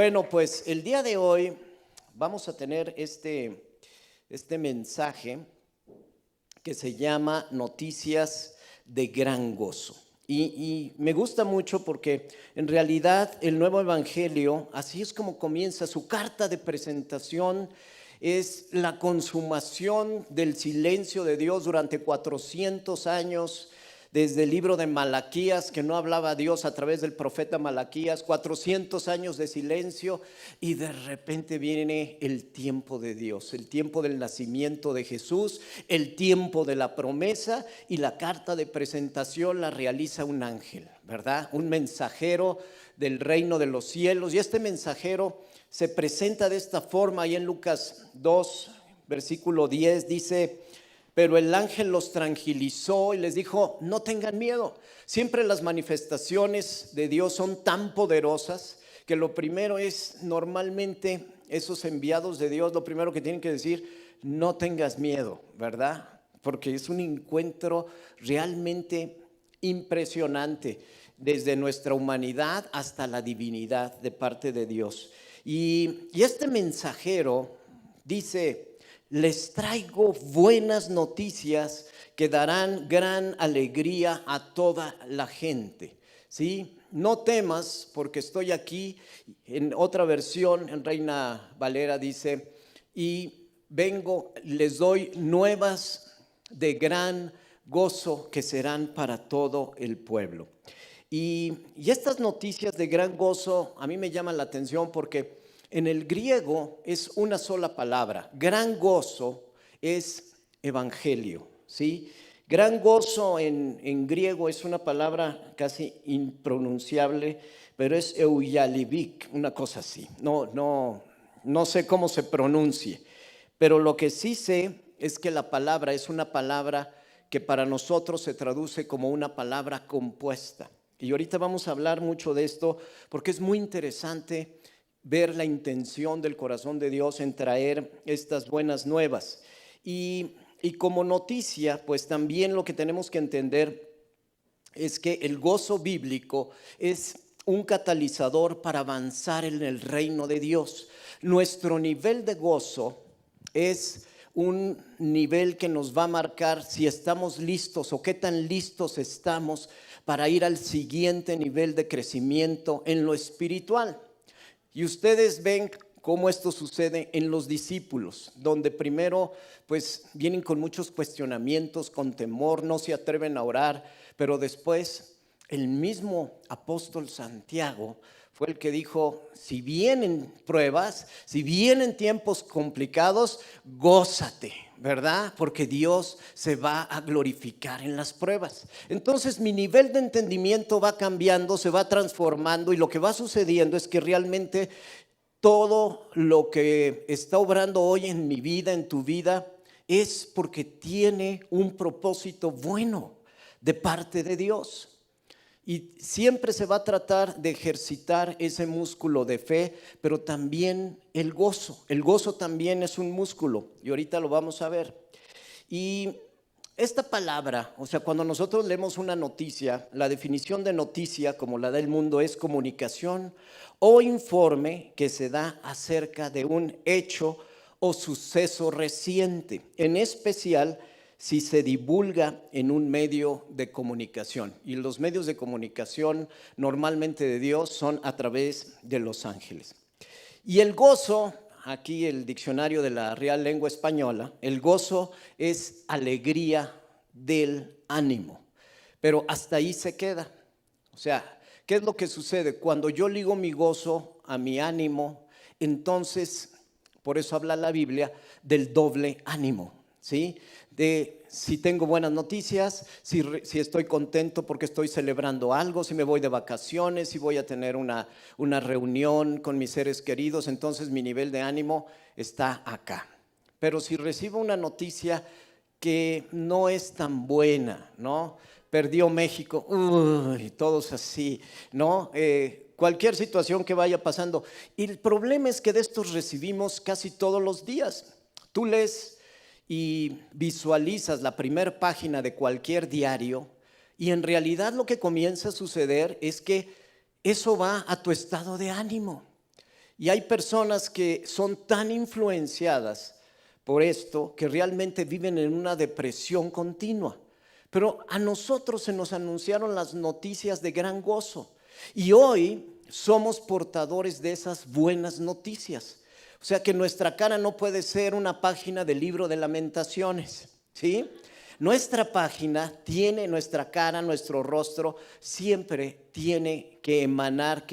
Bueno, pues el día de hoy vamos a tener este mensaje que se llama Noticias de Gran Gozo. Y me gusta mucho porque en realidad el nuevo evangelio, así es como comienza su carta de presentación, es la consumación del silencio de Dios durante 400 años, desde el libro de Malaquías, que no hablaba Dios a través del profeta Malaquías, 400 años de silencio, y de repente viene el tiempo de Dios, el tiempo del nacimiento de Jesús, el tiempo de la promesa, y la carta de presentación la realiza un ángel, ¿verdad? Un mensajero del reino de los cielos, y este mensajero se presenta de esta forma. Ahí en Lucas 2, versículo 10 dice: pero el ángel los tranquilizó y les dijo: no tengan miedo. Siempre las manifestaciones de Dios son tan poderosas que lo primero es, normalmente esos enviados de Dios, lo primero que tienen que decir: no tengas miedo, ¿verdad? Porque es un encuentro realmente impresionante, desde nuestra humanidad hasta la divinidad de parte de Dios. Y este mensajero dice: les traigo buenas noticias que darán gran alegría a toda la gente, ¿sí? No temas, porque estoy aquí. En otra versión, en Reina Valera dice: y vengo, les doy nuevas de gran gozo que serán para todo el pueblo. Y estas noticias de gran gozo a mí me llaman la atención porque en el griego es una sola palabra. Gran gozo es evangelio, ¿sí? Gran gozo en griego es una palabra casi impronunciable, pero es euialibik, una cosa así. No sé cómo se pronuncie, pero lo que sí sé es que la palabra es una palabra que para nosotros se traduce como una palabra compuesta. Y ahorita vamos a hablar mucho de esto porque es muy interesante ver la intención del corazón de Dios en traer estas buenas nuevas. Y como noticia, pues también lo que tenemos que entender es que el gozo bíblico es un catalizador para avanzar en el reino de Dios. Nuestro nivel de gozo es un nivel que nos va a marcar si estamos listos o qué tan listos estamos para ir al siguiente nivel de crecimiento en lo espiritual. Y ustedes ven cómo esto sucede en los discípulos, donde primero pues vienen con muchos cuestionamientos, con temor, no se atreven a orar, pero después el mismo apóstol Santiago fue el que dijo: si vienen pruebas, si vienen tiempos complicados, gózate, ¿verdad? Porque Dios se va a glorificar en las pruebas. Entonces mi nivel de entendimiento va cambiando, se va transformando, y lo que va sucediendo es que realmente todo lo que está obrando hoy en mi vida, en tu vida, es porque tiene un propósito bueno de parte de Dios. Y siempre se va a tratar de ejercitar ese músculo de fe, pero también el gozo. El gozo también es un músculo, y ahorita lo vamos a ver. Y esta palabra, o sea, cuando nosotros leemos una noticia, la definición de noticia, como la da el mundo, es comunicación o informe que se da acerca de un hecho o suceso reciente, en especial si se divulga en un medio de comunicación. Y los medios de comunicación normalmente de Dios son a través de los ángeles. Y el gozo, aquí el diccionario de la Real Lengua Española, el gozo es alegría del ánimo, pero hasta ahí se queda. O sea, ¿qué es lo que sucede? Cuando yo ligo mi gozo a mi ánimo, entonces, por eso habla la Biblia del doble ánimo, ¿sí? De si tengo buenas noticias, si estoy contento porque estoy celebrando algo, si me voy de vacaciones, si voy a tener una reunión con mis seres queridos, entonces mi nivel de ánimo está acá. Pero si recibo una noticia que no es tan buena, ¿no? Perdió México, uy, todos así, ¿no? Cualquier situación que vaya pasando. Y el problema es que de estos recibimos casi todos los días. Tú lees y visualizas la primera página de cualquier diario, y en realidad lo que comienza a suceder es que eso va a tu estado de ánimo. Y hay personas que son tan influenciadas por esto que realmente viven en una depresión continua. Pero a nosotros se nos anunciaron las noticias de gran gozo. Y hoy somos portadores de esas buenas noticias. O sea que nuestra cara no puede ser una página del libro de Lamentaciones, ¿sí? Nuestra página tiene, nuestra cara, nuestro rostro, siempre tiene que emanar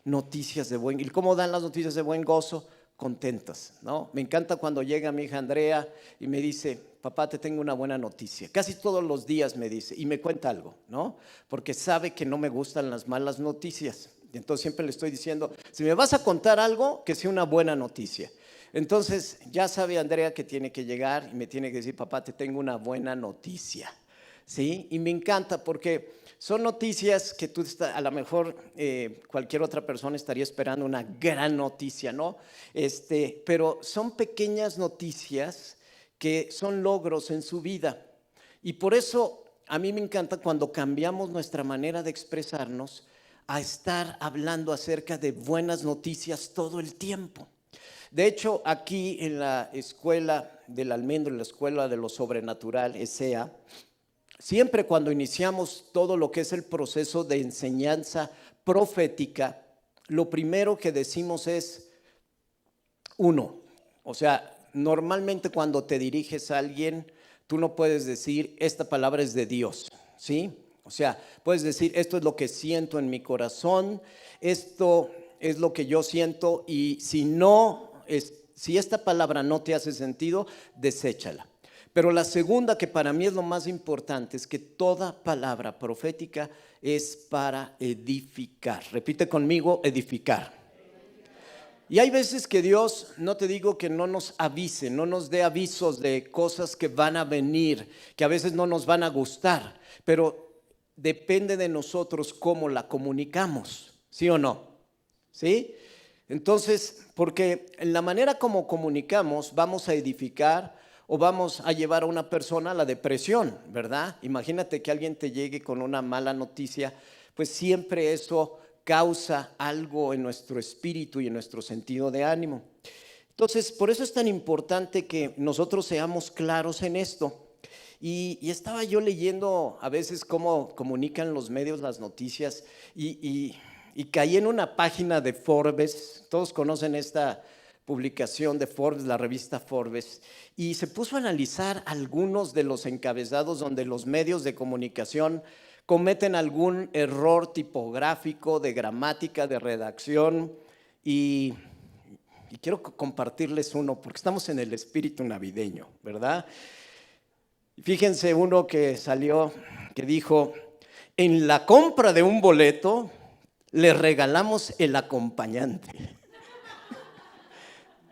noticias de buen. ¿Y cómo dan las noticias de buen gozo? Contentas, ¿no? Me encanta cuando llega mi hija Andrea y me dice: papá, te tengo una buena noticia. Casi todos los días me dice y me cuenta algo, ¿no? Porque sabe que no me gustan las malas noticias. Y entonces siempre le estoy diciendo: si me vas a contar algo, que sea una buena noticia. Entonces ya sabe Andrea que tiene que llegar y me tiene que decir: papá, te tengo una buena noticia, ¿sí? Y me encanta porque son noticias que tú a lo mejor cualquier otra persona estaría esperando una gran noticia, ¿no? Pero son pequeñas noticias que son logros en su vida. Y por eso a mí me encanta cuando cambiamos nuestra manera de expresarnos a estar hablando acerca de buenas noticias todo el tiempo. De hecho, aquí en la escuela del Almendro, en la escuela de lo sobrenatural, ESEA, siempre cuando iniciamos todo lo que es el proceso de enseñanza profética, lo primero que decimos es uno. O sea, normalmente cuando te diriges a alguien, tú no puedes decir: esta palabra es de Dios, ¿sí? O sea, puedes decir: esto es lo que siento en mi corazón, esto es lo que yo siento, y si esta palabra no te hace sentido, deséchala. Pero la segunda, que para mí es lo más importante, es que toda palabra profética es para edificar. Repite conmigo: edificar. Y hay veces que Dios, no te digo que no nos avise, no nos dé avisos de cosas que van a venir, que a veces no nos van a gustar, pero depende de nosotros cómo la comunicamos, ¿sí o no? ¿Sí? Entonces, porque en la manera como comunicamos vamos a edificar o vamos a llevar a una persona a la depresión, ¿verdad? Imagínate que alguien te llegue con una mala noticia, pues siempre eso causa algo en nuestro espíritu y en nuestro sentido de ánimo. Entonces, por eso es tan importante que nosotros seamos claros en esto. Y estaba yo leyendo a veces cómo comunican los medios las noticias y caí en una página de Forbes. Todos conocen esta publicación de Forbes, la revista Forbes, y se puso a analizar algunos de los encabezados donde los medios de comunicación cometen algún error tipográfico, de gramática, de redacción, y quiero compartirles uno porque estamos en el espíritu navideño, ¿verdad? Fíjense uno que salió, que dijo: en la compra de un boleto le regalamos el acompañante.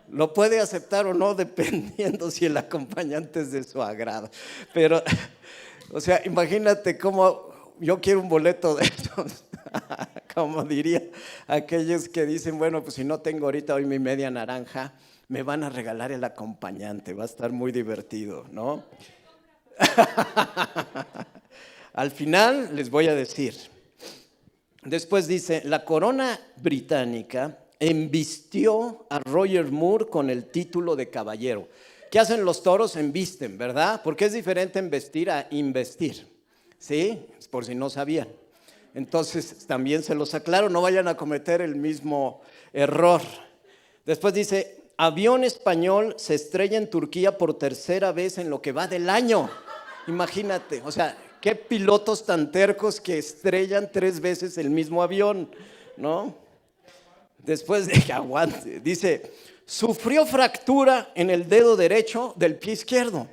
Lo puede aceptar o no dependiendo si el acompañante es de su agrado. Pero, o sea, imagínate cómo yo quiero un boleto de estos. Como diría aquellos que dicen: bueno, pues si no tengo ahorita hoy mi media naranja, me van a regalar el acompañante, va a estar muy divertido, ¿no? Al final les voy a decir. Después dice: la corona británica embistió a Roger Moore con el título de caballero. ¿Qué hacen los toros? Embisten, ¿verdad? Porque es diferente embestir a investir, ¿sí? Por si no sabían. Entonces también se los aclaro, no vayan a cometer el mismo error. Después dice: avión español se estrella en Turquía por tercera vez en lo que va del año. Imagínate, o sea, qué pilotos tan tercos que estrellan 3 veces el mismo avión, ¿no? Después de que aguante, dice: sufrió fractura en el dedo derecho del pie izquierdo.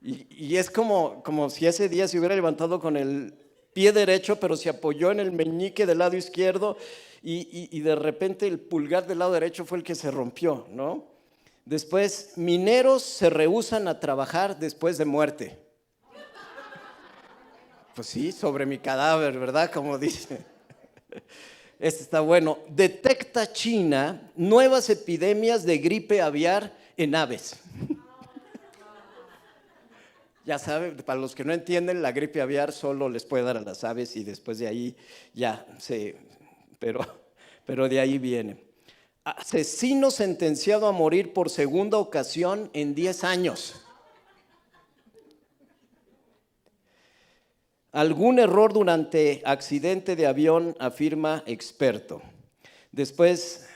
Y es como si ese día se hubiera levantado con el pie derecho, pero se apoyó en el meñique del lado izquierdo y de repente el pulgar del lado derecho fue el que se rompió, ¿no? Después, mineros se rehúsan a trabajar después de muerte. Pues sí, sobre mi cadáver, ¿verdad? Como dice. Este está bueno. Detecta China nuevas epidemias de gripe aviar en aves. Ya saben, para los que no entienden, la gripe aviar solo les puede dar a las aves y después de ahí ya se... pero de ahí viene. Asesino sentenciado a morir por segunda ocasión en 10 años. Algún error durante accidente de avión, afirma experto. Después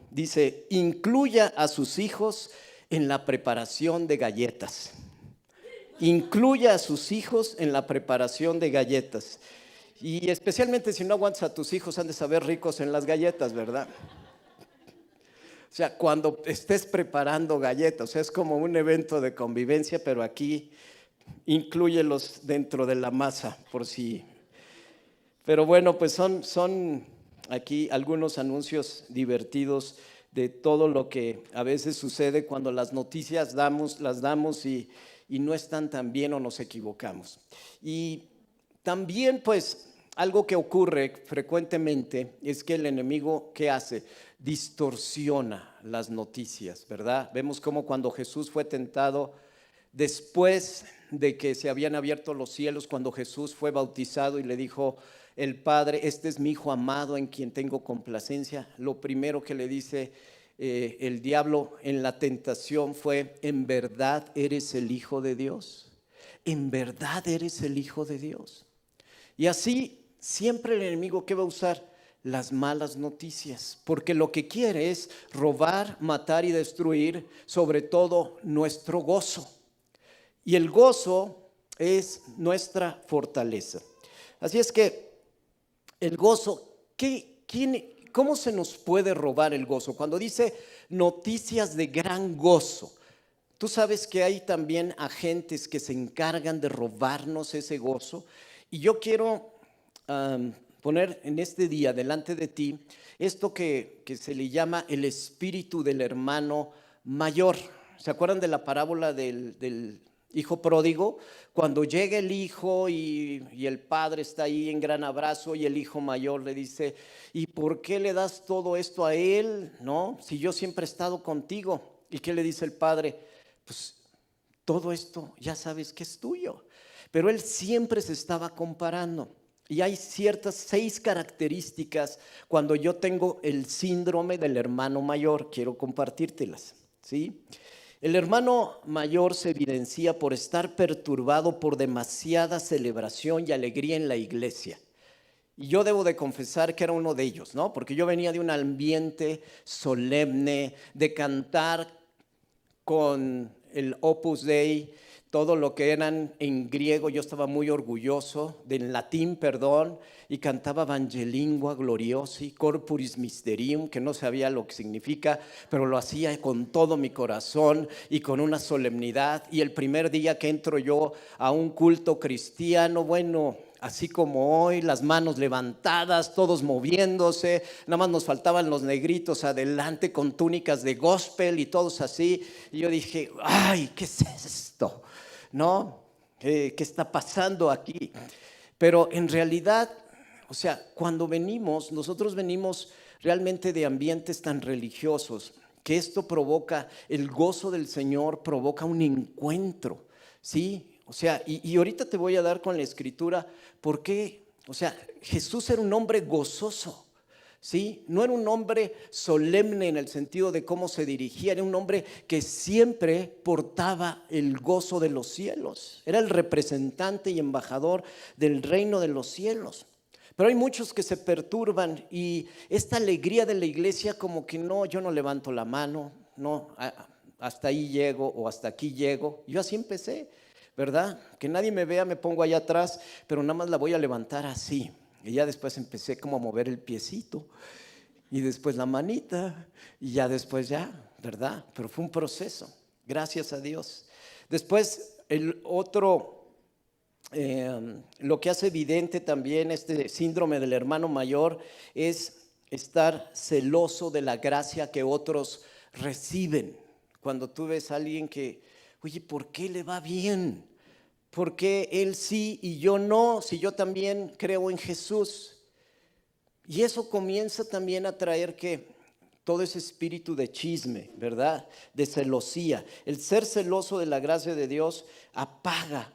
dice, incluya a sus hijos en la preparación de galletas. Incluya a sus hijos en la preparación de galletas. Y especialmente si no aguantas a tus hijos, han de saber ricos en las galletas, ¿verdad? O sea, cuando estés preparando galletas, o sea, es como un evento de convivencia, pero aquí inclúyelos dentro de la masa, por si. Pero bueno, pues son aquí algunos anuncios divertidos de todo lo que a veces sucede cuando las noticias las damos y no están tan bien o nos equivocamos. Y también, pues, algo que ocurre frecuentemente es que el enemigo, ¿qué hace? Distorsiona las noticias, ¿verdad? Vemos cómo cuando Jesús fue tentado, después de que se habían abierto los cielos, cuando Jesús fue bautizado y le dijo el Padre, este es mi Hijo amado en quien tengo complacencia, lo primero que le dice el diablo en la tentación fue, ¿en verdad eres el Hijo de Dios? ¿En verdad eres el Hijo de Dios? Y así siempre el enemigo, ¿qué va a usar? Las malas noticias, porque lo que quiere es robar, matar y destruir, sobre todo nuestro gozo. Y el gozo es nuestra fortaleza. Así es que el gozo, ¿cómo se nos puede robar el gozo? Cuando dice noticias de gran gozo, tú sabes que hay también agentes que se encargan de robarnos ese gozo. Y yo quiero poner en este día delante de ti esto que se le llama el espíritu del hermano mayor. ¿Se acuerdan de la parábola del hijo pródigo? Cuando llega el hijo y el padre está ahí en gran abrazo y el hijo mayor le dice, ¿y por qué le das todo esto a él? ¿No? Si yo siempre he estado contigo. ¿Y qué le dice el padre? Pues todo esto ya sabes que es tuyo. Pero él siempre se estaba comparando. Y hay ciertas 6 características cuando yo tengo el síndrome del hermano mayor. Quiero compartírtelas, ¿sí? El hermano mayor se evidencia por estar perturbado por demasiada celebración y alegría en la iglesia. Y yo debo de confesar que era uno de ellos, ¿no? Porque yo venía de un ambiente solemne, de cantar con el Opus Dei, todo lo que eran en griego. Yo estaba muy orgulloso, en latín, perdón, y cantaba Evangelingua Gloriosi, Corporis Mysterium, que no sabía lo que significa, pero lo hacía con todo mi corazón y con una solemnidad. Y el primer día que entro yo a un culto cristiano, bueno, así como hoy, las manos levantadas, todos moviéndose, nada más nos faltaban los negritos adelante con túnicas de gospel y todos así. Y yo dije, ay, ¿qué es esto? ¿No? ¿Qué está pasando aquí? Pero en realidad, o sea, cuando venimos, nosotros venimos realmente de ambientes tan religiosos que esto provoca, el gozo del Señor provoca un encuentro, ¿sí? O sea, y ahorita te voy a dar con la escritura por qué. O sea, Jesús era un hombre gozoso, ¿sí? No era un hombre solemne en el sentido de cómo se dirigía, era un hombre que siempre portaba el gozo de los cielos. Era el representante y embajador del reino de los cielos. Pero hay muchos que se perturban y esta alegría de la iglesia como que no, yo no levanto la mano, no, hasta ahí llego o hasta aquí llego. Yo así empecé, ¿verdad? Que nadie me vea, me pongo allá atrás, pero nada más la voy a levantar así. Y ya después empecé como a mover el piecito y después la manita y ya después ya, ¿verdad? Pero fue un proceso, gracias a Dios. Después el otro, lo que hace evidente también este síndrome del hermano mayor es estar celoso de la gracia que otros reciben. Cuando tú ves a alguien que, oye, ¿por qué le va bien? ¿Por qué él sí y yo no? Si yo también creo en Jesús. Y eso comienza también a traer que todo ese espíritu de chisme, ¿verdad? De celosía. El ser celoso de la gracia de Dios apaga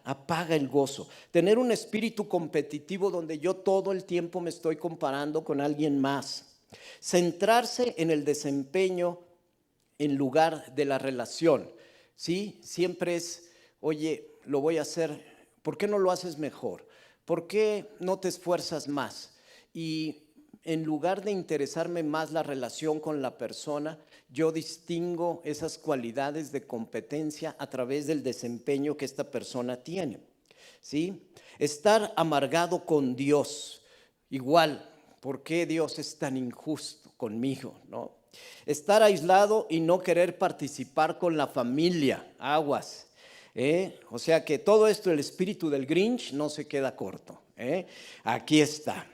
el gozo. Tener un espíritu competitivo donde yo todo el tiempo me estoy comparando con alguien más. Centrarse en el desempeño en lugar de la relación, ¿sí? Siempre es, oye, lo voy a hacer, ¿por qué no lo haces mejor? ¿Por qué no te esfuerzas más? Y en lugar de interesarme más la relación con la persona, yo distingo esas cualidades de competencia a través del desempeño que esta persona tiene, ¿sí? Estar amargado con Dios, igual, ¿por qué Dios es tan injusto conmigo, no? Estar aislado y no querer participar con la familia, aguas. O sea que todo esto, el espíritu del Grinch no se queda corto. Aquí está.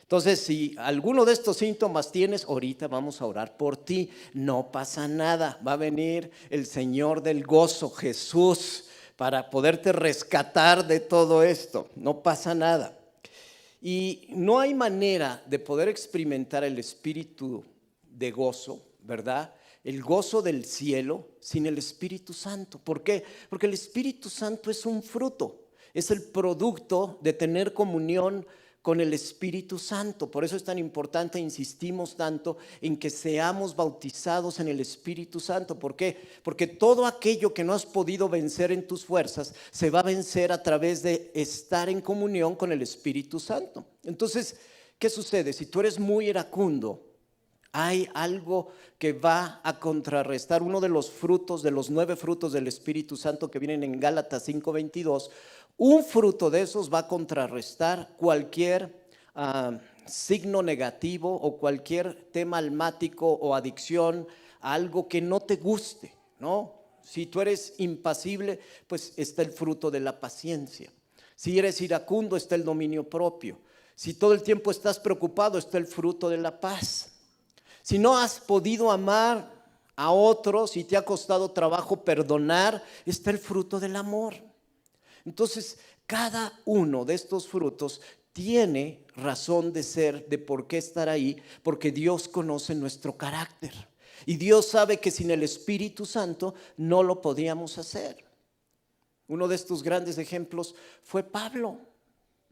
Entonces, si alguno de estos síntomas tienes, ahorita vamos a orar por ti. No pasa nada. Va a venir el Señor del gozo, Jesús, para poderte rescatar de todo esto. No pasa nada. Y no hay manera de poder experimentar el espíritu de gozo, ¿verdad? El gozo del cielo sin el Espíritu Santo. ¿Por qué? Porque el Espíritu Santo es un fruto, es el producto de tener comunión con el Espíritu Santo. Por eso es tan importante, insistimos tanto en que seamos bautizados en el Espíritu Santo. ¿Por qué? Porque todo aquello que no has podido vencer en tus fuerzas se va a vencer a través de estar en comunión con el Espíritu Santo. Entonces, ¿qué sucede? Si tú eres muy iracundo, hay algo que va a contrarrestar uno de los frutos, de los 9 frutos del Espíritu Santo que vienen en Gálatas 5:22. Un fruto de esos va a contrarrestar cualquier signo negativo o cualquier tema almático o adicción a algo que no te guste, ¿no? Si tú eres impasible, pues está el fruto de la paciencia. Si eres iracundo, está el dominio propio. Si todo el tiempo estás preocupado, está el fruto de la paz. Si no has podido amar a otros y te ha costado trabajo perdonar, está el fruto del amor. Entonces, cada uno de estos frutos tiene razón de ser, de por qué estar ahí, porque Dios conoce nuestro carácter. Y Dios sabe que sin el Espíritu Santo no lo podíamos hacer. Uno de estos grandes ejemplos fue Pablo,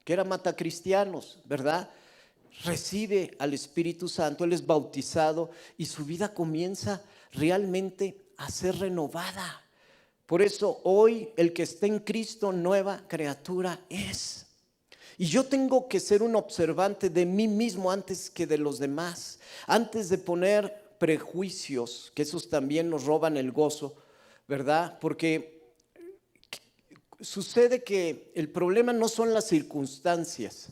que era matacristianos, ¿verdad? Recibe al Espíritu Santo, él es bautizado y su vida comienza realmente a ser renovada. Por eso hoy el que está en Cristo, nueva criatura es. Y yo tengo que ser un observante de mí mismo antes que de los demás, antes de poner prejuicios, que esos también nos roban el gozo, ¿verdad? Porque sucede que el problema no son las circunstancias,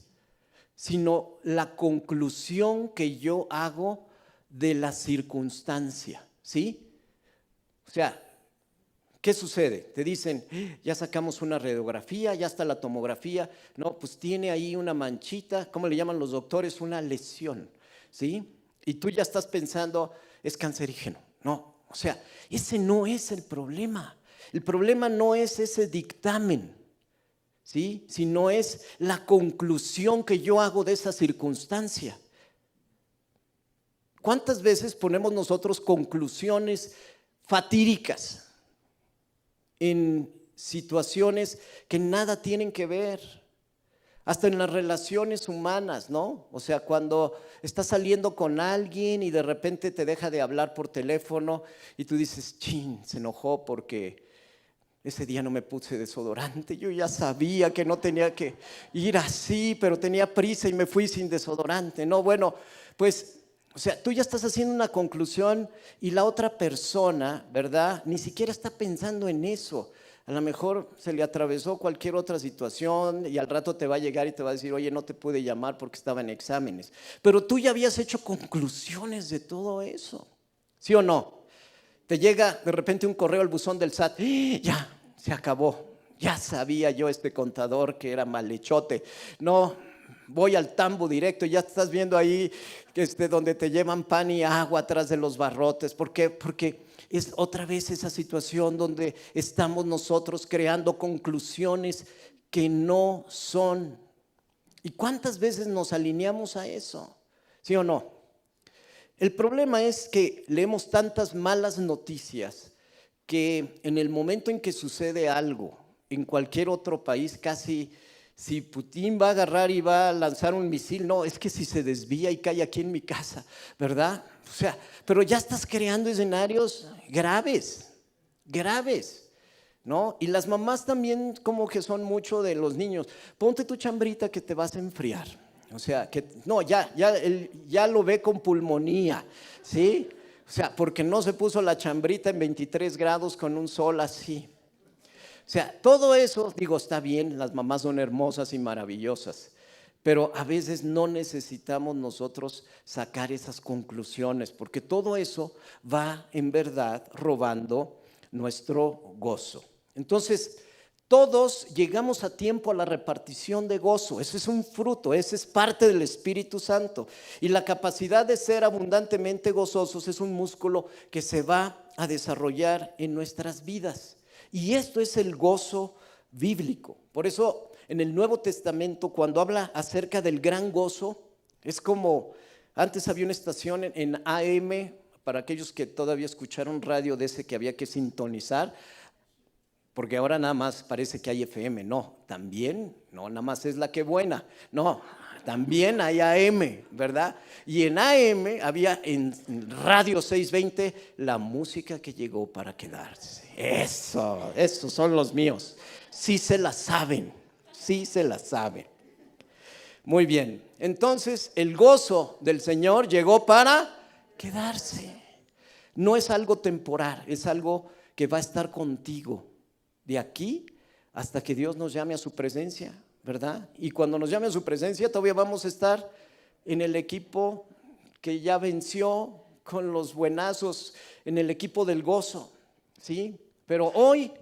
sino la conclusión que yo hago de la circunstancia, ¿sí? O sea, ¿qué sucede? Te dicen, ya sacamos una radiografía, ya está la tomografía, no, pues tiene ahí una manchita, ¿cómo le llaman los doctores? Una lesión, ¿sí? Y tú ya estás pensando, es cancerígeno, no, o sea, ese no es el problema no es ese dictamen, ¿sí? Sino es la conclusión que yo hago de esa circunstancia. ¿Cuántas veces ponemos nosotros conclusiones fatídicas en situaciones que nada tienen que ver? Hasta en las relaciones humanas, ¿no? O sea, cuando estás saliendo con alguien y de repente te deja de hablar por teléfono y tú dices, chin, se enojó porque ese día no me puse desodorante. Yo ya sabía que no tenía que ir así, pero tenía prisa y me fui sin desodorante. No, bueno, pues, o sea, tú ya estás haciendo una conclusión y la otra persona, ¿verdad? Ni siquiera está pensando en eso. A lo mejor se le atravesó cualquier otra situación y al rato te va a llegar y te va a decir, oye, no te pude llamar porque estaba en exámenes. Pero tú ya habías hecho conclusiones de todo eso, ¿sí o no? Te llega de repente un correo al buzón del SAT, ya, se acabó. Ya sabía yo este contador que era malhechote. No, voy al tambo directo, ya estás viendo ahí donde te llevan pan y agua atrás de los barrotes. ¿Por qué? Porque es otra vez esa situación donde estamos nosotros creando conclusiones que no son. ¿Y cuántas veces nos alineamos a eso? ¿Sí o no? El problema es que leemos tantas malas noticias que en el momento en que sucede algo en cualquier otro país casi si Putin va a agarrar y va a lanzar un misil, no, es que si se desvía y cae aquí en mi casa, ¿verdad? O sea, pero ya estás creando escenarios graves, ¿no? Y las mamás también como que son mucho de los niños. Ponte tu chambrita que te vas a enfriar. O sea, que no, ya lo ve con pulmonía, ¿sí? O sea, porque no se puso la chambrita en 23 grados con un sol así. O sea, todo eso, digo, está bien, las mamás son hermosas y maravillosas, pero a veces no necesitamos nosotros sacar esas conclusiones, porque todo eso va en verdad robando nuestro gozo. Entonces, todos llegamos a tiempo a la repartición de gozo. Ese es un fruto, ese es parte del Espíritu Santo. Y la capacidad de ser abundantemente gozosos es un músculo que se va a desarrollar en nuestras vidas. Y esto es el gozo bíblico. Por eso en el Nuevo Testamento, cuando habla acerca del gran gozo, es como, antes había una estación en AM, para aquellos que todavía escucharon radio de ese que había que sintonizar, porque ahora nada más parece que hay FM, no, también, no, nada más es la que buena, no, también hay AM, ¿verdad? Y en AM había en Radio 620 la música que llegó para quedarse. Esos son los míos, sí se la saben, sí se la saben. Muy bien, entonces el gozo del Señor llegó para quedarse. No es algo temporal, es algo que va a estar contigo de aquí hasta que Dios nos llame a su presencia, ¿verdad? Y cuando nos llame a su presencia todavía vamos a estar en el equipo que ya venció, con los buenazos, en el equipo del gozo, ¿sí? Pero hoy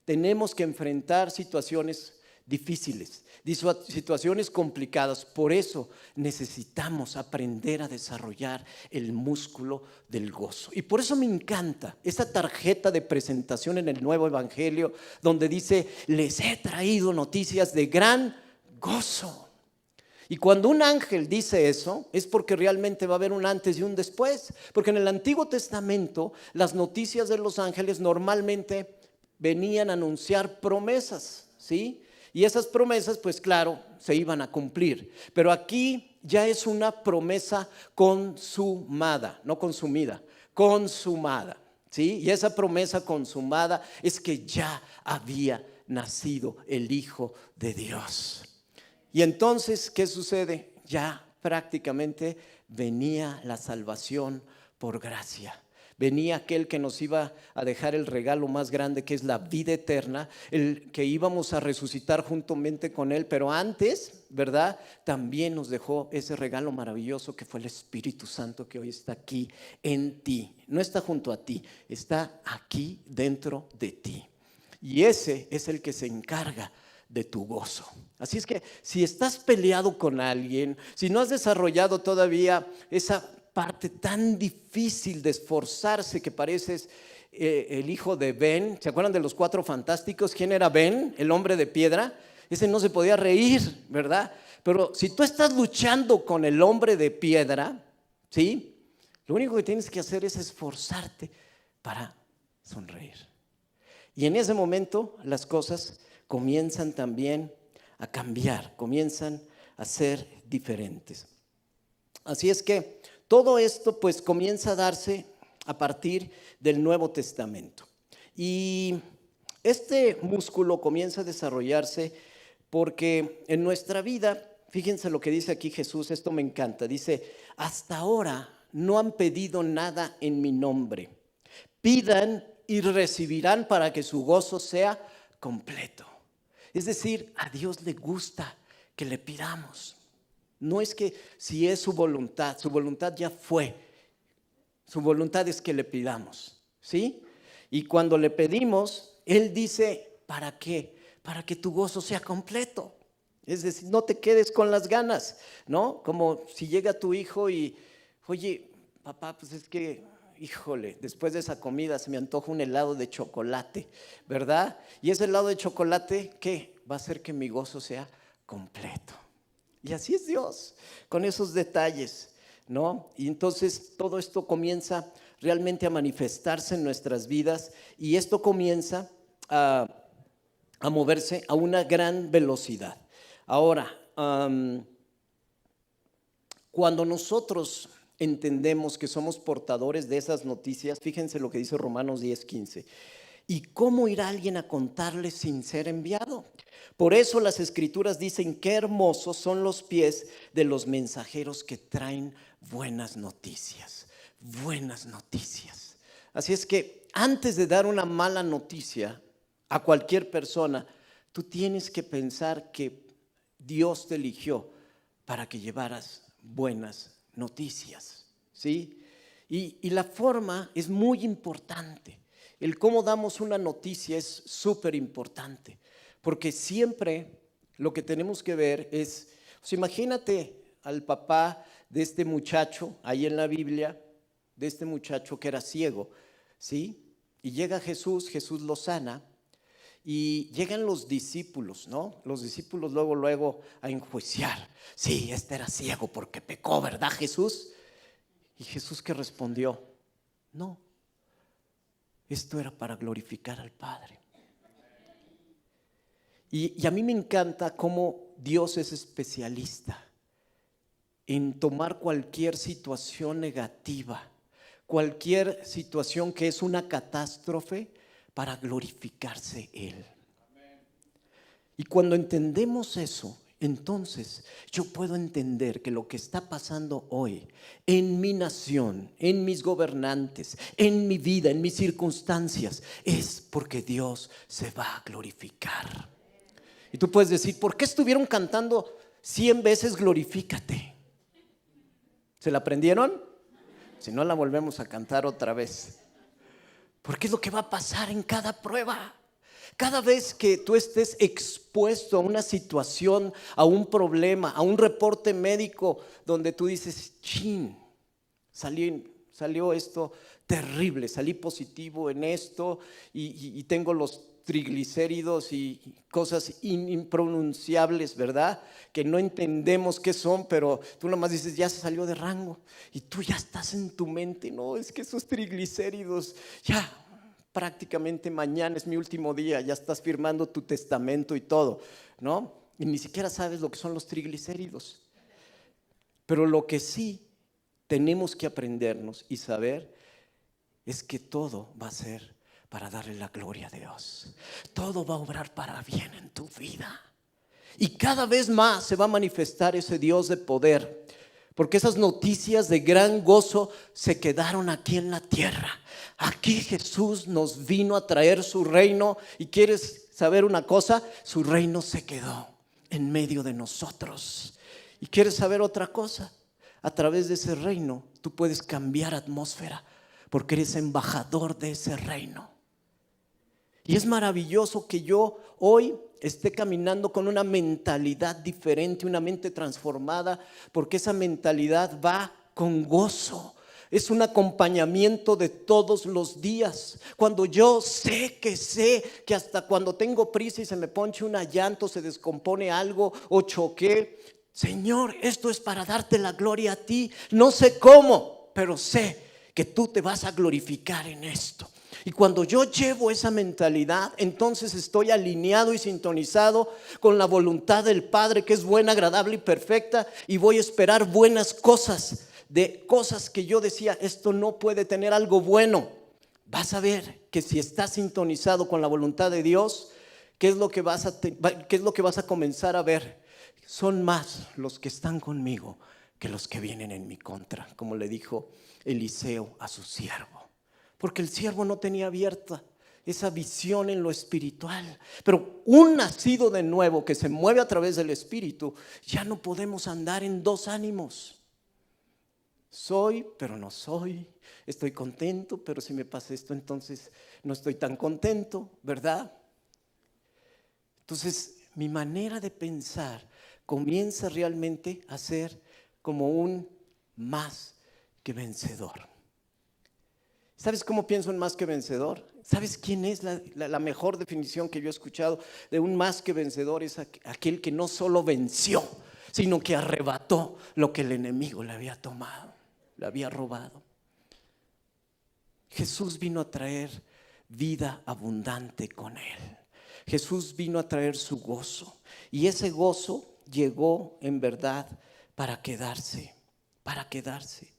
tenemos que enfrentar situaciones difíciles, situaciones complicadas. Por eso necesitamos aprender a desarrollar el músculo del gozo. Y por eso me encanta esta tarjeta de presentación en el Nuevo Evangelio, donde dice: les he traído noticias de gran gozo. Y cuando un ángel dice eso, es porque realmente va a haber un antes y un después. Porque en el Antiguo Testamento, las noticias de los ángeles normalmente venían a anunciar promesas, ¿sí? Y esas promesas, pues claro, se iban a cumplir. Pero aquí ya es una promesa consumada, no consumida, consumada, ¿sí? Y esa promesa consumada es que ya había nacido el Hijo de Dios. Y entonces, ¿qué sucede? Ya prácticamente venía la salvación por gracia. Venía aquel que nos iba a dejar el regalo más grande, que es la vida eterna, el que íbamos a resucitar juntamente con él. Pero antes, ¿verdad? También nos dejó ese regalo maravilloso que fue el Espíritu Santo, que hoy está aquí en ti. No está junto a ti, está aquí dentro de ti. Y ese es el que se encarga de tu gozo. Así es que si estás peleado con alguien, si no has desarrollado todavía esa parte tan difícil de esforzarse, que pareces el hijo de Ben. ¿Se acuerdan de los Cuatro Fantásticos? ¿Quién era Ben? El hombre de piedra. Ese no se podía reír, ¿verdad? Pero si tú estás luchando con el hombre de piedra, ¿sí? Lo único que tienes que hacer es esforzarte para sonreír. Y en ese momento las cosas comienzan también a cambiar, comienzan a ser diferentes. Así es que todo esto pues comienza a darse a partir del Nuevo Testamento. Y este músculo comienza a desarrollarse porque en nuestra vida, fíjense lo que dice aquí Jesús, esto me encanta, dice: hasta ahora no han pedido nada en mi nombre. Pidan y recibirán para que su gozo sea completo. Es decir, a Dios le gusta que le pidamos. No es que si es su voluntad ya fue. Su voluntad es que le pidamos, ¿sí? Y cuando le pedimos, Él dice: ¿para qué? Para que tu gozo sea completo. Es decir, no te quedes con las ganas, ¿no? Como si llega tu hijo y: oye, papá, pues es que, híjole, después de esa comida se me antoja un helado de chocolate, ¿verdad? Y ese helado de chocolate, ¿qué? Va a hacer que mi gozo sea completo. Y así es Dios, con esos detalles, ¿no? Y entonces todo esto comienza realmente a manifestarse en nuestras vidas, y esto comienza a moverse a una gran velocidad. Ahora, cuando nosotros entendemos que somos portadores de esas noticias, fíjense lo que dice Romanos 10:15. ¿Y cómo irá alguien a contarles sin ser enviado? Por eso las escrituras dicen qué hermosos son los pies de los mensajeros que traen buenas noticias. Buenas noticias. Así es que antes de dar una mala noticia a cualquier persona, tú tienes que pensar que Dios te eligió para que llevaras buenas noticias, ¿sí? Y la forma es muy importante. El cómo damos una noticia es súper importante, porque siempre lo que tenemos que ver es, pues imagínate al papá de este muchacho, ahí en la Biblia, de este muchacho que era ciego, ¿sí? Y llega Jesús, Jesús lo sana, y llegan los discípulos, ¿no? Los discípulos luego a enjuiciar. Sí, este era ciego porque pecó, ¿verdad, Jesús? Y Jesús, ¿qué respondió? No, esto era para glorificar al Padre. Y a mí me encanta cómo Dios es especialista en tomar cualquier situación negativa, cualquier situación que es una catástrofe, para glorificarse Él. Y cuando entendemos eso, entonces yo puedo entender que lo que está pasando hoy en mi nación, en mis gobernantes, en mi vida, en mis circunstancias, es porque Dios se va a glorificar. Y tú puedes decir, ¿por qué estuvieron cantando 100 veces glorifícate? ¿Se la aprendieron? Si no, la volvemos a cantar otra vez. Porque es lo que va a pasar en cada prueba. Cada vez que tú estés expuesto a una situación, a un problema, a un reporte médico donde tú dices, chin, salió esto terrible, salí positivo en esto y tengo los triglicéridos y cosas impronunciables, ¿verdad? Que no entendemos qué son, pero tú nomás dices, ya se salió de rango. Y tú ya estás en tu mente, no, es que esos triglicéridos, ya prácticamente mañana es mi último día, ya estás firmando tu testamento y todo, ¿no? Y ni siquiera sabes lo que son los triglicéridos. Pero lo que sí tenemos que aprendernos y saber es que todo va a ser para darle la gloria a Dios. Todo va a obrar para bien en tu vida. Y cada vez más se va a manifestar ese Dios de poder, porque esas noticias de gran gozo se quedaron aquí en la tierra. Aquí Jesús nos vino a traer su reino. ¿Y quieres saber una cosa? Su reino se quedó en medio de nosotros. ¿Y quieres saber otra cosa? A través de ese reino tú puedes cambiar atmósfera, porque eres embajador de ese reino. Y es maravilloso que yo hoy esté caminando con una mentalidad diferente, una mente transformada, porque esa mentalidad va con gozo. Es un acompañamiento de todos los días. Cuando yo sé que hasta cuando tengo prisa y se me ponche una llanta, se descompone algo o choqué, Señor, esto es para darte la gloria a ti. No sé cómo, pero sé que tú te vas a glorificar en esto. Y cuando yo llevo esa mentalidad, entonces estoy alineado y sintonizado con la voluntad del Padre, que es buena, agradable y perfecta, y voy a esperar buenas cosas, de cosas que yo decía, esto no puede tener algo bueno. Vas a ver que si estás sintonizado con la voluntad de Dios, ¿qué es lo que vas a comenzar a ver? Son más los que están conmigo que los que vienen en mi contra, como le dijo Eliseo a su siervo. Porque el siervo no tenía abierta esa visión en lo espiritual. Pero un nacido de nuevo que se mueve a través del Espíritu, ya no podemos andar en dos ánimos. Soy, pero no soy. Estoy contento, pero si me pasa esto, entonces no estoy tan contento, ¿verdad? Entonces, mi manera de pensar comienza realmente a ser como un más que vencedor. ¿Sabes cómo pienso en más que vencedor? ¿Sabes quién es la mejor definición que yo he escuchado de un más que vencedor? Es aquel que no solo venció, sino que arrebató lo que el enemigo le había tomado, le había robado. Jesús vino a traer vida abundante con él. Jesús vino a traer su gozo. Y ese gozo llegó en verdad para quedarse, para quedarse.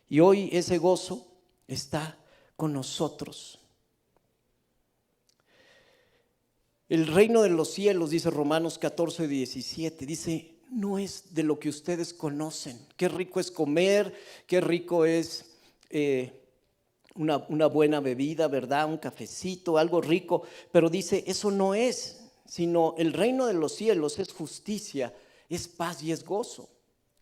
Y hoy ese gozo está con nosotros. El reino de los cielos, dice Romanos 14:17, dice, no es de lo que ustedes conocen. Qué rico es comer, qué rico es una buena bebida, ¿verdad? Un cafecito, algo rico. Pero dice, eso no es, sino el reino de los cielos es justicia, es paz y es gozo.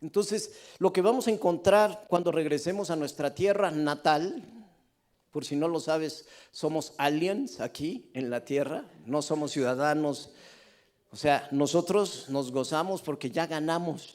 Entonces, lo que vamos a encontrar cuando regresemos a nuestra tierra natal, por si no lo sabes, somos aliens aquí en la tierra, no somos ciudadanos. O sea, nosotros nos gozamos porque ya ganamos.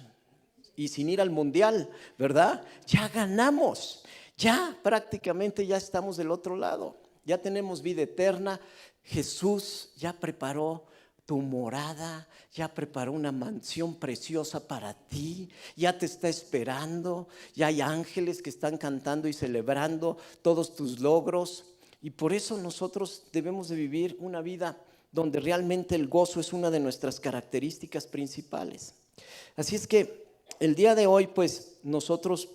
Y sin ir al mundial, ¿verdad? Ya ganamos. Ya prácticamente ya estamos del otro lado. Ya tenemos vida eterna. Jesús ya preparó tu morada, ya preparó una mansión preciosa para ti, ya te está esperando, ya hay ángeles que están cantando y celebrando todos tus logros. Y por eso nosotros debemos de vivir una vida donde realmente el gozo es una de nuestras características principales. Así es que el día de hoy, pues nosotros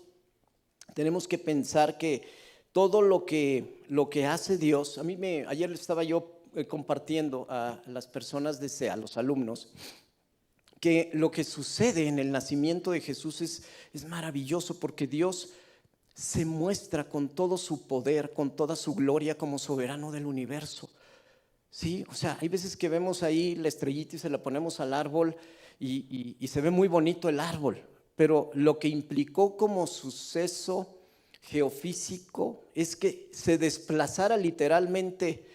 tenemos que pensar que todo lo que hace Dios, ayer estaba yo compartiendo a las personas de SEA, a los alumnos, que lo que sucede en el nacimiento de Jesús es maravilloso, porque Dios se muestra con todo su poder, con toda su gloria como soberano del universo. Sí, o sea, hay veces que vemos ahí la estrellita y se la ponemos al árbol y se ve muy bonito el árbol, pero lo que implicó como suceso geofísico es que se desplazara literalmente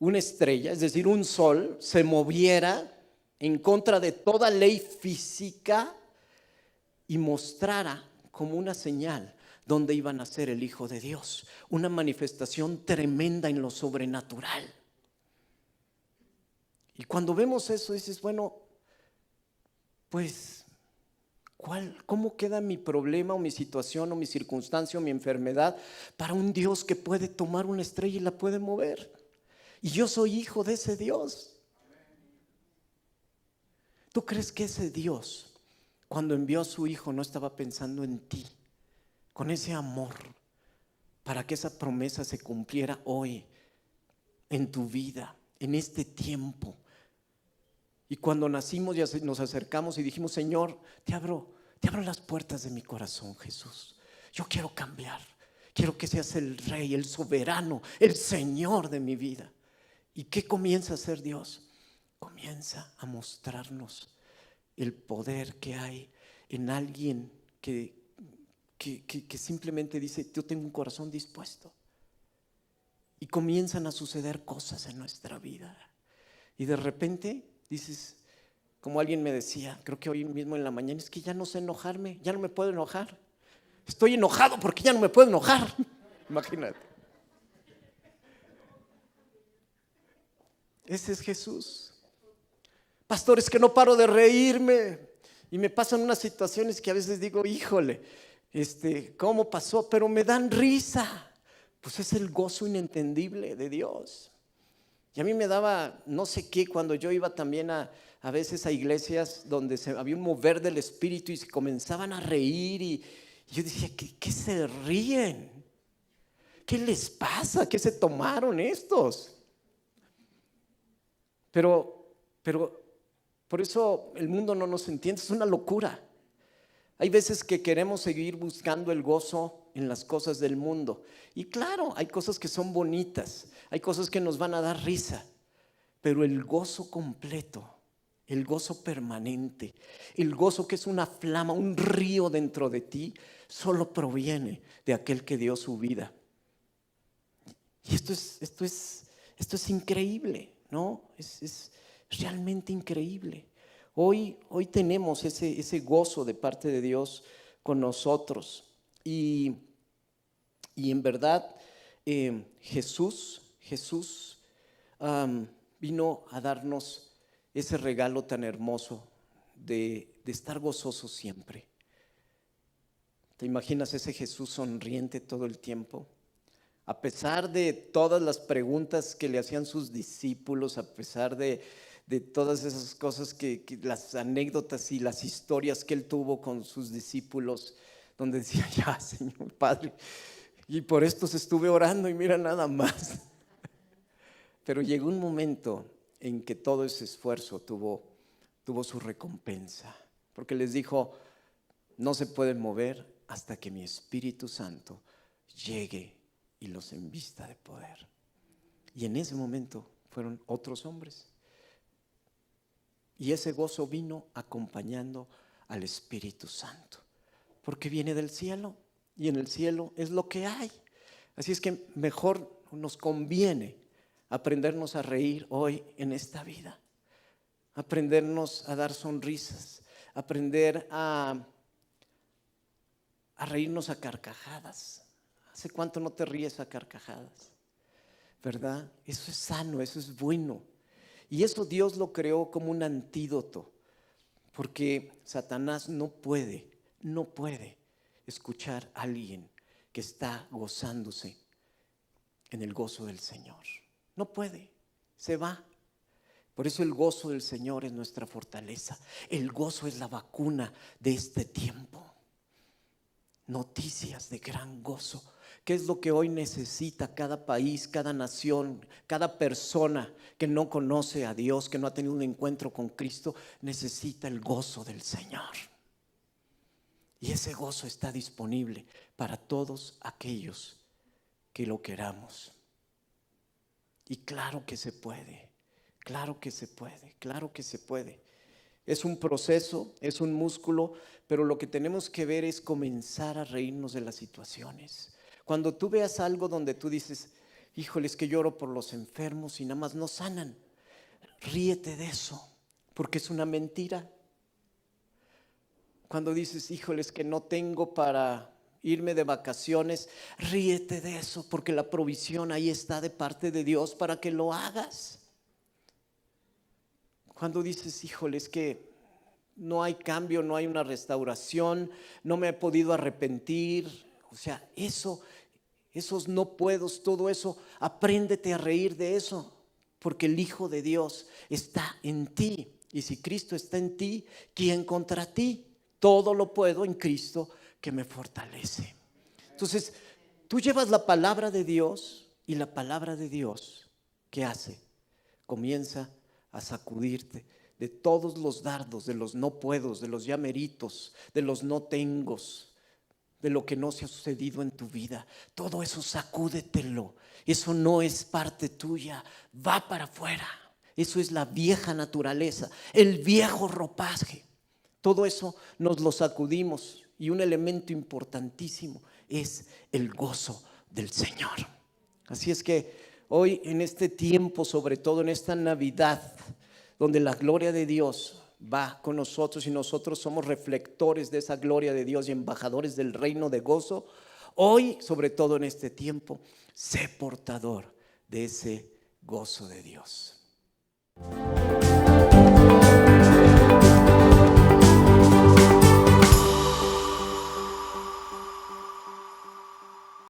una estrella, es decir, un sol, se moviera en contra de toda ley física y mostrara como una señal donde iba a nacer el Hijo de Dios, una manifestación tremenda en lo sobrenatural. Y cuando vemos eso dices, bueno, pues, ¿cómo queda mi problema o mi situación o mi circunstancia o mi enfermedad para un Dios que puede tomar una estrella y la puede mover? Y yo soy hijo de ese Dios. ¿Tú crees que ese Dios, cuando envió a su Hijo, no estaba pensando en ti, con ese amor, para que esa promesa se cumpliera hoy, en tu vida, en este tiempo? Y cuando nacimos ya nos acercamos y dijimos, Señor, te abro las puertas de mi corazón, Jesús. Yo quiero cambiar, quiero que seas el Rey, el soberano, el Señor de mi vida. ¿Y qué comienza a hacer Dios? Comienza a mostrarnos el poder que hay en alguien que simplemente dice, yo tengo un corazón dispuesto. Y comienzan a suceder cosas en nuestra vida. Y de repente dices, como alguien me decía, creo que hoy mismo en la mañana, es que ya no sé enojarme, ya no me puedo enojar. Estoy enojado porque ya no me puedo enojar. Imagínate. Ese es Jesús. Pastor, es que no paro de reírme y me pasan unas situaciones que a veces digo, híjole, ¿cómo pasó? Pero me dan risa. Pues es el gozo inentendible de Dios. Y a mí me daba no sé qué cuando yo iba también a veces a iglesias donde había un mover del Espíritu y se comenzaban a reír y yo decía, ¿qué se ríen? ¿Qué les pasa? ¿Qué se tomaron estos? Pero por eso el mundo no nos entiende, es una locura. Hay veces que queremos seguir buscando el gozo en las cosas del mundo. Y claro, hay cosas que son bonitas, hay cosas que nos van a dar risa, pero el gozo completo, el gozo permanente, el gozo que es una flama, un río dentro de ti, solo proviene de aquel que dio su vida. Y esto es increíble, ¿no? Es realmente increíble. Hoy tenemos ese gozo de parte de Dios con nosotros. Y en verdad Jesús vino a darnos ese regalo tan hermoso de estar gozoso siempre. ¿Te imaginas ese Jesús sonriente todo el tiempo? A pesar de todas las preguntas que le hacían sus discípulos, a pesar de de todas esas cosas que las anécdotas y las historias que él tuvo con sus discípulos, donde decía, ya, Señor Padre, y por estos estuve orando y mira nada más. Pero llegó un momento en que todo ese esfuerzo tuvo su recompensa, porque les dijo, no se pueden mover hasta que mi Espíritu Santo llegue y los envista de poder. Y en ese momento fueron otros hombres. Y ese gozo vino acompañando al Espíritu Santo, porque viene del cielo y en el cielo es lo que hay. Así es que mejor nos conviene aprendernos a reír hoy en esta vida, aprendernos a dar sonrisas, aprender a reírnos a carcajadas. ¿Hace cuánto no te ríes a carcajadas? ¿Verdad? Eso es sano, eso es bueno. Y eso Dios lo creó como un antídoto, porque Satanás no puede escuchar a alguien que está gozándose en el gozo del Señor. No puede, se va. Por eso el gozo del Señor es nuestra fortaleza. El gozo es la vacuna de este tiempo. Noticias de gran gozo. ¿Qué es lo que hoy necesita cada país, cada nación, cada persona que no conoce a Dios, que no ha tenido un encuentro con Cristo? Necesita el gozo del Señor. Y ese gozo está disponible para todos aquellos que lo queramos. Y claro que se puede, claro que se puede, claro que se puede. Es un proceso, es un músculo, pero lo que tenemos que ver es comenzar a reírnos de las situaciones. Cuando tú veas algo donde tú dices, híjole, es que lloro por los enfermos y nada más no sanan, ríete de eso, porque es una mentira. Cuando dices, híjole, es que no tengo para irme de vacaciones, ríete de eso, porque la provisión ahí está de parte de Dios para que lo hagas. Cuando dices, híjole, es que no hay cambio, no hay una restauración, no me he podido arrepentir, o sea, esos no puedos, todo eso, apréndete a reír de eso, porque el Hijo de Dios está en ti. Y si Cristo está en ti, ¿quién contra ti? Todo lo puedo en Cristo que me fortalece. Entonces, tú llevas la palabra de Dios y la palabra de Dios, ¿qué hace? Comienza a sacudirte de todos los dardos, de los no puedos, de los ya meritos, de los no tengos, de lo que no se ha sucedido en tu vida. Todo eso sacúdetelo. Eso no es parte tuya, va para afuera. Eso es la vieja naturaleza, el viejo ropaje. Todo eso nos lo sacudimos y un elemento importantísimo es el gozo del Señor. Así es que hoy en este tiempo, sobre todo en esta Navidad, donde la gloria de Dios va con nosotros y nosotros somos reflectores de esa gloria de Dios y embajadores del reino de gozo, hoy, sobre todo en este tiempo, sé portador de ese gozo de Dios.